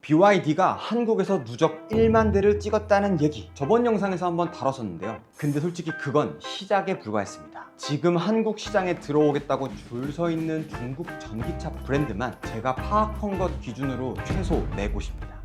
BYD가 한국에서 누적 1만 대를 찍었다는 얘기, 저번 영상에서 한번 다뤘었는데요. 근데 솔직히 그건 시작에 불과했습니다. 지금 한국 시장에 들어오겠다고 줄 서 있는 중국 전기차 브랜드만 제가 파악한 것 기준으로 최소 4곳입니다.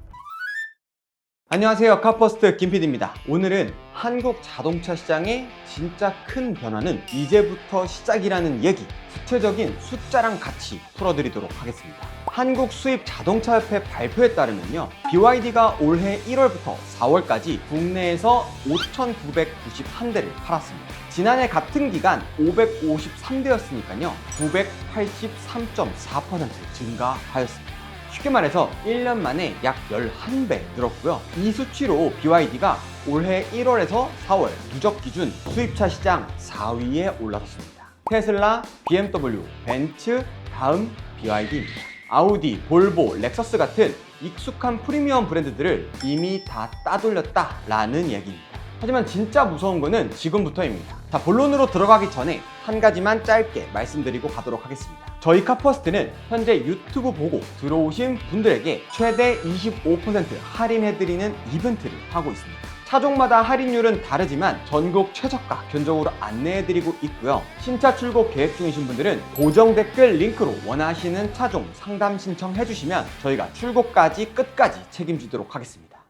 안녕하세요, 카퍼스트 김PD입니다. 오늘은 한국 자동차 시장의 진짜 큰 변화는 이제부터 시작이라는 얘기, 구체적인 숫자랑 같이 풀어드리도록 하겠습니다. 한국 수입 자동차협회 발표에 따르면요, BYD가 올해 1월부터 4월까지 국내에서 5,991대를 팔았습니다. 지난해 같은 기간 553대였으니까요 983.4% 증가하였습니다. 쉽게 말해서 1년 만에 약 11배 늘었고요. 이 수치로 BYD가 올해 1월에서 4월 누적 기준 수입차 시장 4위에 올라섰습니다. 테슬라, BMW, 벤츠, 다음 BYD입니다. 아우디, 볼보, 렉서스 같은 익숙한 프리미엄 브랜드들을 이미 다 따돌렸다라는 얘기입니다. 하지만 진짜 무서운 거는 지금부터입니다. 자, 본론으로 들어가기 전에 한 가지만 짧게 말씀드리고 가도록 하겠습니다. 저희 카퍼스트는 현재 유튜브 보고 들어오신 분들에게 최대 25% 할인해드리는 이벤트를 하고 있습니다. 차종마다 할인율은 다르지만 전국 최저가 견적으로 안내해드리고 있고요. 신차 출고 계획 중이신 분들은 고정 댓글 링크로 원하시는 차종 상담 신청해주시면 저희가 출고까지 끝까지 책임지도록 하겠습니다.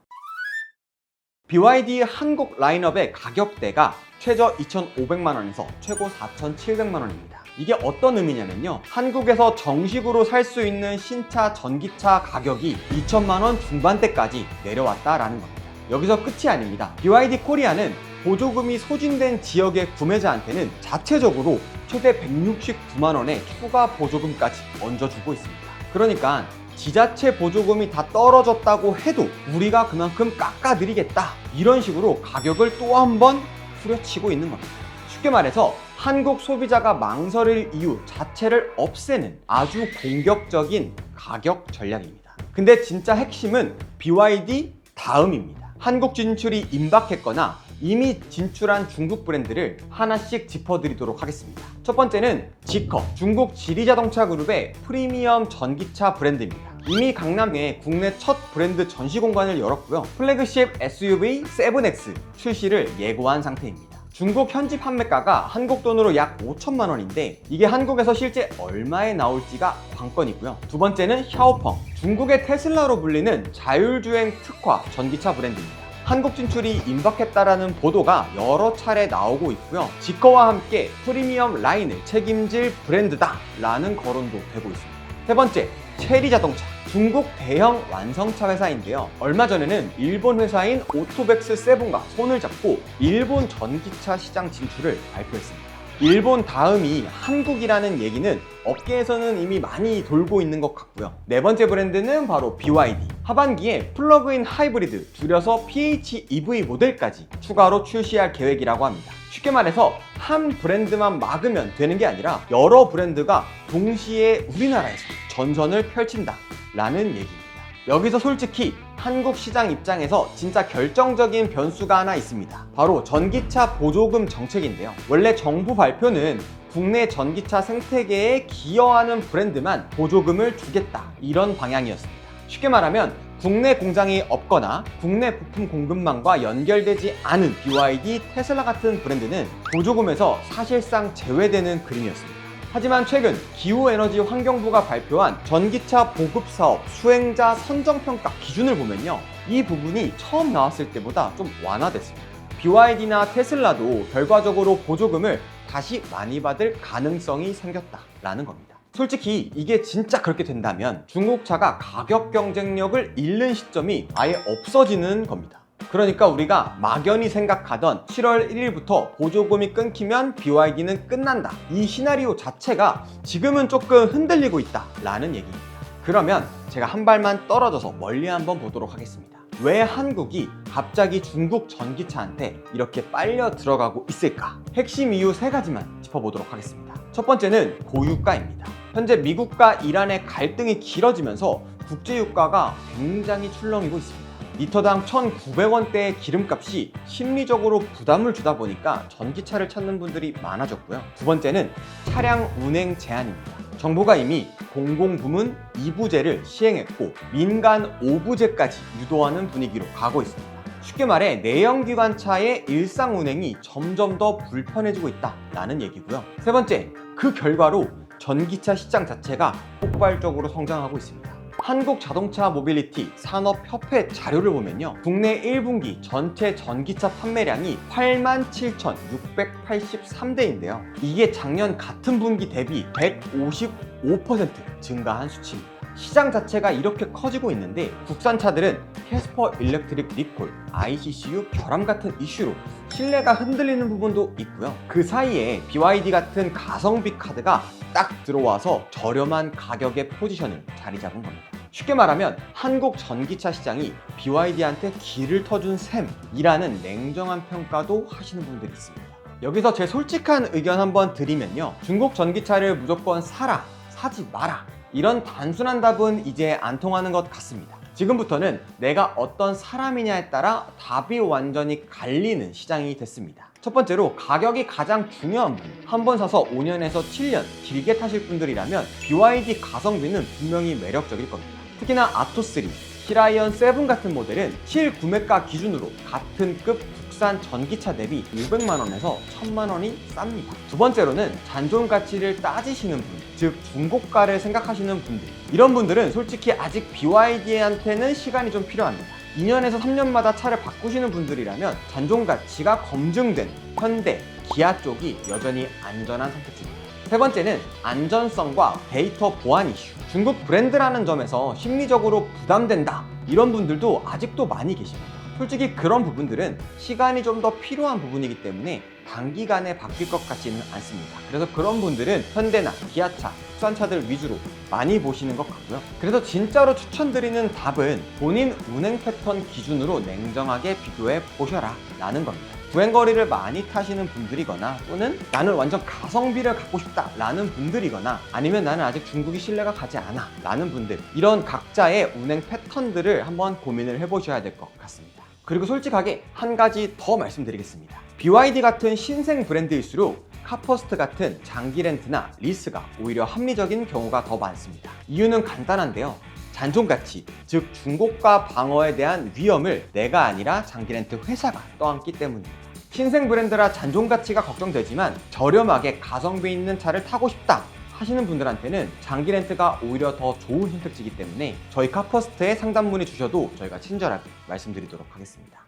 BYD 한국 라인업의 가격대가 최저 2,500만원에서 최고 4,700만원입니다. 이게 어떤 의미냐면요, 한국에서 정식으로 살 수 있는 신차 전기차 가격이 2천만원 중반대까지 내려왔다라는 겁니다. 여기서 끝이 아닙니다. BYD 코리아는 보조금이 소진된 지역의 구매자한테는 자체적으로 최대 169만원의 추가 보조금까지 얹어주고 있습니다. 그러니까 지자체 보조금이 다 떨어졌다고 해도 우리가 그만큼 깎아드리겠다, 이런 식으로 가격을 또 한 번 후려치고 있는 겁니다. 쉽게 말해서 한국 소비자가 망설일 이유 자체를 없애는 아주 공격적인 가격 전략입니다. 근데 진짜 핵심은 BYD 다음입니다. 한국 진출이 임박했거나 이미 진출한 중국 브랜드를 하나씩 짚어드리도록 하겠습니다. 첫 번째는 지커, 중국 지리자동차 그룹의 프리미엄 전기차 브랜드입니다. 이미 강남에 국내 첫 브랜드 전시공간을 열었고요. 플래그십 SUV 7X 출시를 예고한 상태입니다. 중국 현지 판매가가 한국 돈으로 약 5천만 원인데 이게 한국에서 실제 얼마에 나올지가 관건이고요. 두 번째는 샤오펑, 중국의 테슬라로 불리는 자율주행 특화 전기차 브랜드입니다. 한국 진출이 임박했다라는 보도가 여러 차례 나오고 있고요. 지커와 함께 프리미엄 라인을 책임질 브랜드다 라는 거론도 되고 있습니다. 세 번째, 체리 자동차, 중국 대형 완성차 회사인데요. 얼마 전에는 일본 회사인 오토백스 세븐과 손을 잡고 일본 전기차 시장 진출을 발표했습니다. 일본 다음이 한국이라는 얘기는 업계에서는 이미 많이 돌고 있는 것 같고요. 네 번째 브랜드는 바로 BYD. 하반기에 플러그인 하이브리드, 줄여서 PHEV 모델까지 추가로 출시할 계획이라고 합니다. 쉽게 말해서 한 브랜드만 막으면 되는 게 아니라 여러 브랜드가 동시에 우리나라에서 전선을 펼친다 라는 얘기입니다. 여기서 솔직히 한국 시장 입장에서 진짜 결정적인 변수가 하나 있습니다. 바로 전기차 보조금 정책인데요. 원래 정부 발표는 국내 전기차 생태계에 기여하는 브랜드만 보조금을 주겠다, 이런 방향이었습니다. 쉽게 말하면 국내 공장이 없거나 국내 부품 공급망과 연결되지 않은 BYD, 테슬라 같은 브랜드는 보조금에서 사실상 제외되는 그림이었습니다. 하지만 최근 기후에너지환경부가 발표한 전기차 보급사업 수행자 선정평가 기준을 보면요, 이 부분이 처음 나왔을 때보다 좀 완화됐습니다. BYD나 테슬라도 결과적으로 보조금을 다시 많이 받을 가능성이 생겼다라는 겁니다. 솔직히 이게 진짜 그렇게 된다면 중국차가 가격 경쟁력을 잃는 시점이 아예 없어지는 겁니다. 그러니까 우리가 막연히 생각하던 7월 1일부터 보조금이 끊기면 BYD는 끝난다, 이 시나리오 자체가 지금은 조금 흔들리고 있다 라는 얘기입니다. 그러면 제가 한 발만 떨어져서 멀리 한번 보도록 하겠습니다. 왜 한국이 갑자기 중국 전기차한테 이렇게 빨려 들어가고 있을까? 핵심 이유 3가지만 짚어보도록 하겠습니다. 첫 번째는 고유가입니다. 현재 미국과 이란의 갈등이 길어지면서 국제유가가 굉장히 출렁이고 있습니다. 리터당 1,900원대의 기름값이 심리적으로 부담을 주다 보니까 전기차를 찾는 분들이 많아졌고요. 두 번째는 차량 운행 제한입니다. 정부가 이미 공공부문 2부제를 시행했고 민간 5부제까지 유도하는 분위기로 가고 있습니다. 쉽게 말해 내연기관차의 일상 운행이 점점 더 불편해지고 있다라는 얘기고요. 세 번째, 그 결과로 전기차 시장 자체가 폭발적으로 성장하고 있습니다. 한국자동차 모빌리티 산업협회 자료를 보면요, 국내 1분기 전체 전기차 판매량이 87,683대인데요 이게 작년 같은 분기 대비 155% 증가한 수치입니다. 시장 자체가 이렇게 커지고 있는데 국산차들은 캐스퍼 일렉트릭 리콜, ICCU 결함 같은 이슈로 신뢰가 흔들리는 부분도 있고요. 그 사이에 BYD 같은 가성비 카드가 딱 들어와서 저렴한 가격의 포지션을 자리 잡은 겁니다. 쉽게 말하면 한국 전기차 시장이 BYD한테 길을 터준 셈이라는 냉정한 평가도 하시는 분들이 있습니다. 여기서 제 솔직한 의견 한번 드리면요, 중국 전기차를 무조건 사라, 사지 마라, 이런 단순한 답은 이제 안 통하는 것 같습니다. 지금부터는 내가 어떤 사람이냐에 따라 답이 완전히 갈리는 시장이 됐습니다. 첫 번째로 가격이 가장 중요한 분, 한 번 사서 5년에서 7년 길게 타실 분들이라면 BYD 가성비는 분명히 매력적일 겁니다. 특히나 아토3, 히라이언 7 같은 모델은 실구매가 기준으로 같은 급 국산 전기차 대비 500만원에서 1000만원이 쌉니다. 두 번째로는 잔존 가치를 따지시는 분, 즉 중고가를 생각하시는 분들, 이런 분들은 솔직히 아직 BYD한테는 시간이 좀 필요합니다. 2년에서 3년마다 차를 바꾸시는 분들이라면 잔존 가치가 검증된 현대, 기아 쪽이 여전히 안전한 선택지입니다. 세 번째는 안전성과 데이터 보안 이슈. 중국 브랜드라는 점에서 심리적으로 부담된다, 이런 분들도 아직도 많이 계십니다. 솔직히 그런 부분들은 시간이 좀 더 필요한 부분이기 때문에 단기간에 바뀔 것 같지는 않습니다. 그래서 그런 분들은 현대나 기아차, 국산차들 위주로 많이 보시는 것 같고요. 그래서 진짜로 추천드리는 답은 본인 운행 패턴 기준으로 냉정하게 비교해 보셔라 라는 겁니다. 주행거리를 많이 타시는 분들이거나 또는 나는 완전 가성비를 갖고 싶다 라는 분들이거나 아니면 나는 아직 중국이 신뢰가 가지 않아 라는 분들, 이런 각자의 운행 패턴들을 한번 고민을 해보셔야 될 것 같습니다. 그리고 솔직하게 한 가지 더 말씀드리겠습니다. BYD 같은 신생 브랜드일수록 카퍼스트 같은 장기 렌트나 리스가 오히려 합리적인 경우가 더 많습니다. 이유는 간단한데요, 잔존 가치, 즉 중고가 방어에 대한 위험을 내가 아니라 장기 렌트 회사가 떠안기 때문입니다. 신생 브랜드라 잔존 가치가 걱정되지만 저렴하게 가성비 있는 차를 타고 싶다 하시는 분들한테는 장기 렌트가 오히려 더 좋은 선택지이기 때문에 저희 카퍼스트에 상담 문의 주셔도 저희가 친절하게 말씀드리도록 하겠습니다.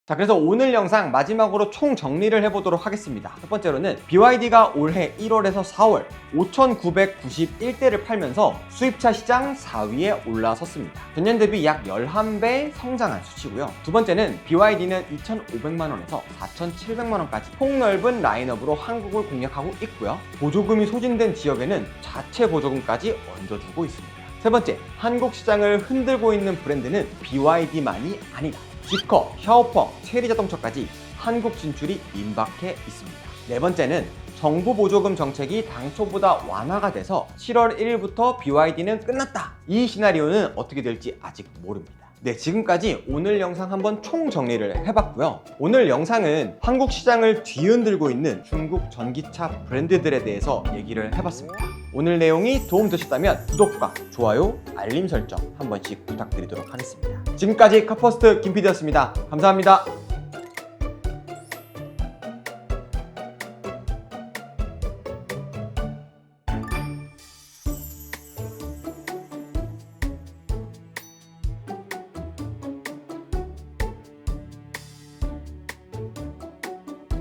자, 그래서 오늘 영상 마지막으로 총 정리를 해보도록 하겠습니다. 첫 번째로는 BYD가 올해 1월에서 4월 5,991대를 팔면서 수입차 시장 4위에 올라섰습니다. 전년 대비 약 11배 성장한 수치고요. 두 번째는 BYD는 2,500만원에서 4,700만원까지 폭넓은 라인업으로 한국을 공략하고 있고요. 보조금이 소진된 지역에는 자체 보조금까지 얹어주고 있습니다. 세 번째, 한국 시장을 흔들고 있는 브랜드는 BYD만이 아니다. 지커, 샤오펑, 체리자동차까지 한국 진출이 임박해 있습니다. 네 번째는 정부 보조금 정책이 당초보다 완화가 돼서 7월 1일부터 BYD는 끝났다. 이 시나리오는 어떻게 될지 아직 모릅니다. 네, 지금까지 오늘 영상 한번 총 정리를 해봤고요. 오늘 영상은 한국 시장을 뒤흔들고 있는 중국 전기차 브랜드들에 대해서 얘기를 해봤습니다. 오늘 내용이 도움되셨다면 구독과 좋아요, 알림 설정 한 번씩 부탁드리도록 하겠습니다. 지금까지 카퍼스트 김PD였습니다. 감사합니다.